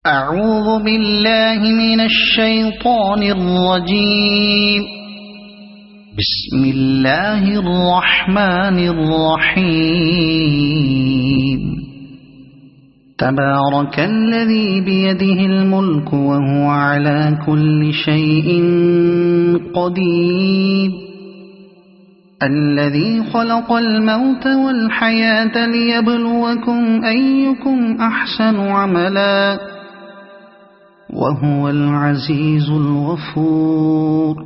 أعوذ بالله من الشيطان الرجيم. بسم الله الرحمن الرحيم. تبارك الذي بيده الملك وهو على كل شيء قدير. الذي خلق الموت والحياة ليبلوكم أيكم أحسن عملا وهو العزيز الغفور.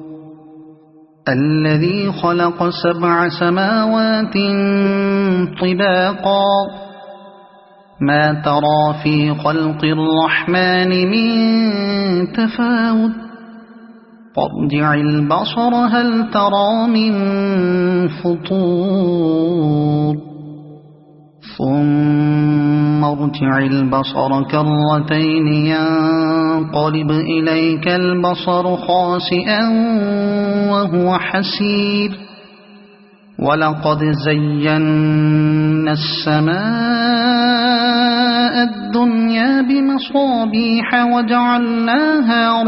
الذي خلق 7 سماوات طباقا ما ترى في خلق الرحمن من تفاوت فارجع البصر هل ترى من فطور ثم ارجع البصر كرتين ينقلب إليك البصر خاسئا وهو حسير. ولقد زينا السماء الدنيا بمصابيح وجعلناها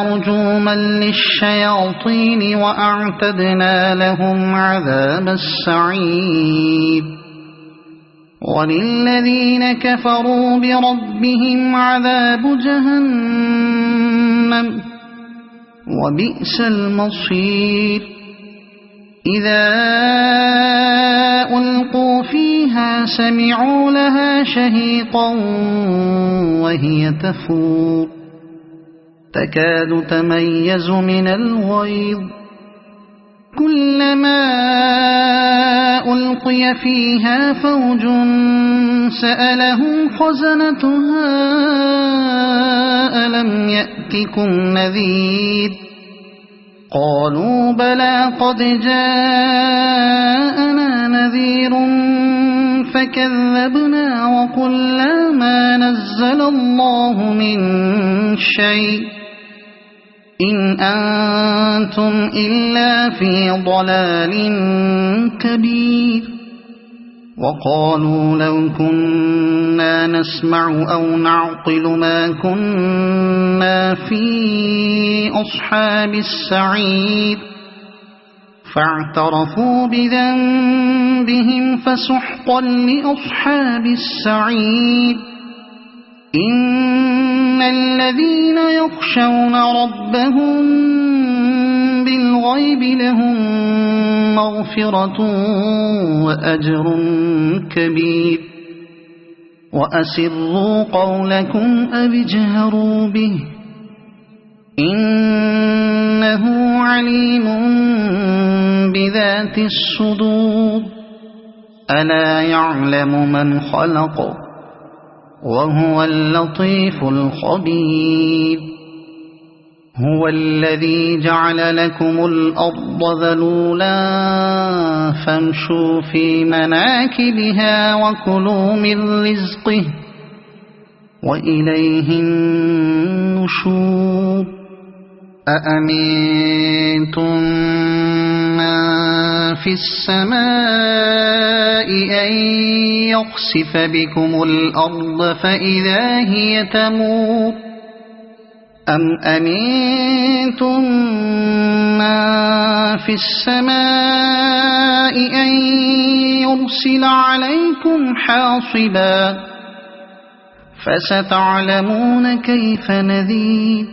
رجوما للشياطين وأعتدنا لهم عذاب السعير. وللذين كفروا بربهم عذاب جهنم وبئس المصير. إذا ألقوا فيها سمعوا لها شهيقا وهي تفور تكاد تميز من الغيظ. كلما ألقي فيها فوج سألهم خزنتها ألم يأتكم نذير قالوا بلى قد جاءنا نذير فكذبنا وقلنا ما نزل الله من شيء إن أنتم إلا في ضلال كبير. وقالوا لو كنا نسمع أو نعقل ما كنا في أصحاب السعير فاعترفوا بذنبهم فسحقا لأصحاب السعير. إن الذين يخشون ربهم بالغيب لهم مغفرة وأجر كبير. وأسروا قولكم أو اجهروا به إنه عليم بذات الصدور. ألا يعلم من خلق وهو اللطيف الخبير. هو الذي جعل لكم الأرض ذلولا فامشوا في مناكبها وكلوا من رزقه وإليه النشور. أأمنتم من في السماء أن يخسف بكم الأرض فإذا هي تمور أم أمنتم من في السماء أن يرسل عليكم حاصبا فستعلمون كيف نذير.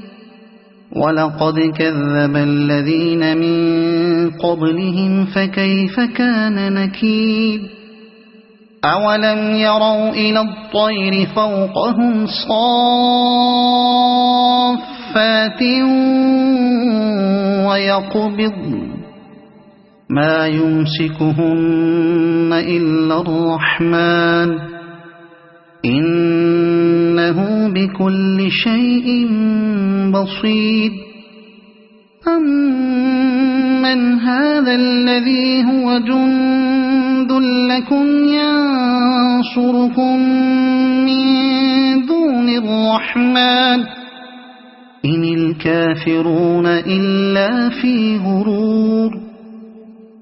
ولقد كذب الذين من قبلهم فكيف كان نكير. أولم يروا إلى الطير فوقهم صافات ويقبضن ما يمسكهن إلا الرحمن إنه بكل شيء بصير. أمن هذا الذي هو جند لكم ينصركم من دون الرحمن إن الكافرون إلا في غرور.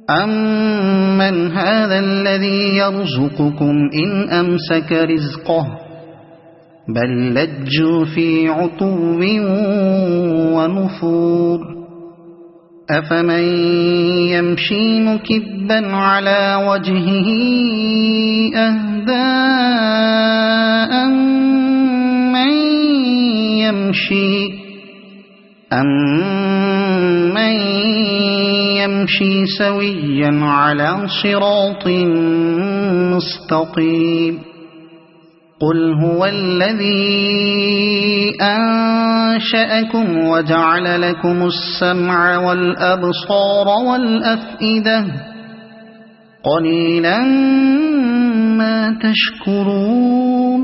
أَمَّنْ هَذَا الَّذِي يَرْزُقُكُمْ إِنْ أَمْسَكَ رِزْقَهُ بَل لَّجُّوا فِي عُتُوٍّ وَنُفُورٍ أَفَمَن يَمْشِي مُكِبًّا عَلَى وَجْهِهِ أَهْدَىٰ أَمَّن يَمْشِي سَوِيًّا عَلَى صِرَاطٍ مُّسْتَقِيمٍ قُلْ هُوَ الَّذِي أَنشَأَكُمْ وَجَعَلَ لَكُمُ السَّمْعَ وَالْأَبْصَارَ وَالْأَفْئِدَةَ قَلِيلًا مَّا تَشْكُرُونَ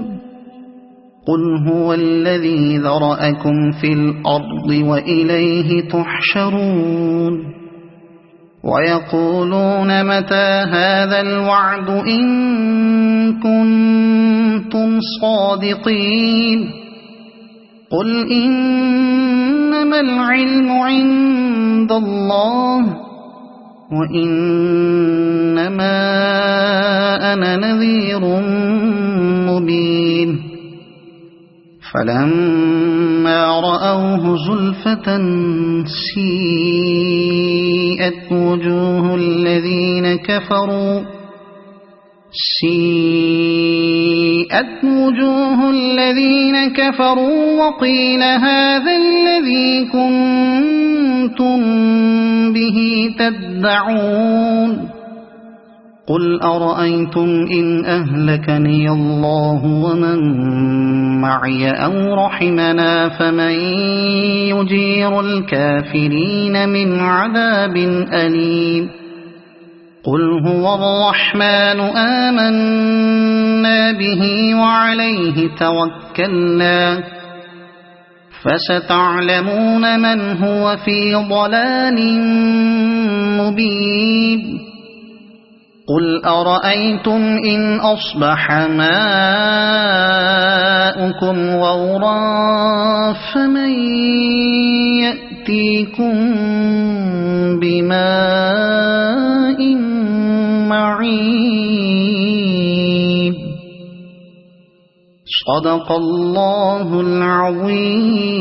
قُلْ هُوَ الَّذِي ذَرَأَكُمْ فِي الْأَرْضِ وَإِلَيْهِ تُحْشَرُونَ وَيَقُولُونَ مَتَىٰ هَٰذَا الْوَعْدُ إِن كُنتُمْ صَادِقِينَ قُلْ إِنَّمَا الْعِلْمُ عِندَ اللَّهِ وَإِنَّمَا أَنَا نَذِيرٌ مُّبِينٌ فَلَمَّا رَأَوْهُ زُلْفَةً سِيئَتْ وُجُوهُ الَّذِينَ كَفَرُوا وَقِيلَ هَٰذَا الَّذِي كُنتُم بِهِ تَدَّعُونَ قُلْ أَرَأَيْتُمْ إِنْ أَهْلَكَنِيَ اللَّهُ وَمَن مَّعِيَ أَوْ رَحِمَنَا فَمَن يُجِيرُ الْكَافِرِينَ مِنْ عَذَابٍ أَلِيمٍ قُلْ هُوَ الرَّحْمَٰنُ آمَنَّا بِهِ وَعَلَيْهِ تَوَكَّلْنَا فَسَتَعْلَمُونَ مَنْ هُوَ فِي ضَلَالٍ مُّبِينٍ قُلْ أَرَأَيْتُمْ إِنْ أَصْبَحَ مَاؤُكُمْ غَوْرًا فَمَن يَأْتِيكُم بِمَاءٍ مَّعِينٍ صَدَقَ اللَّهُ الْعَظِيمُ.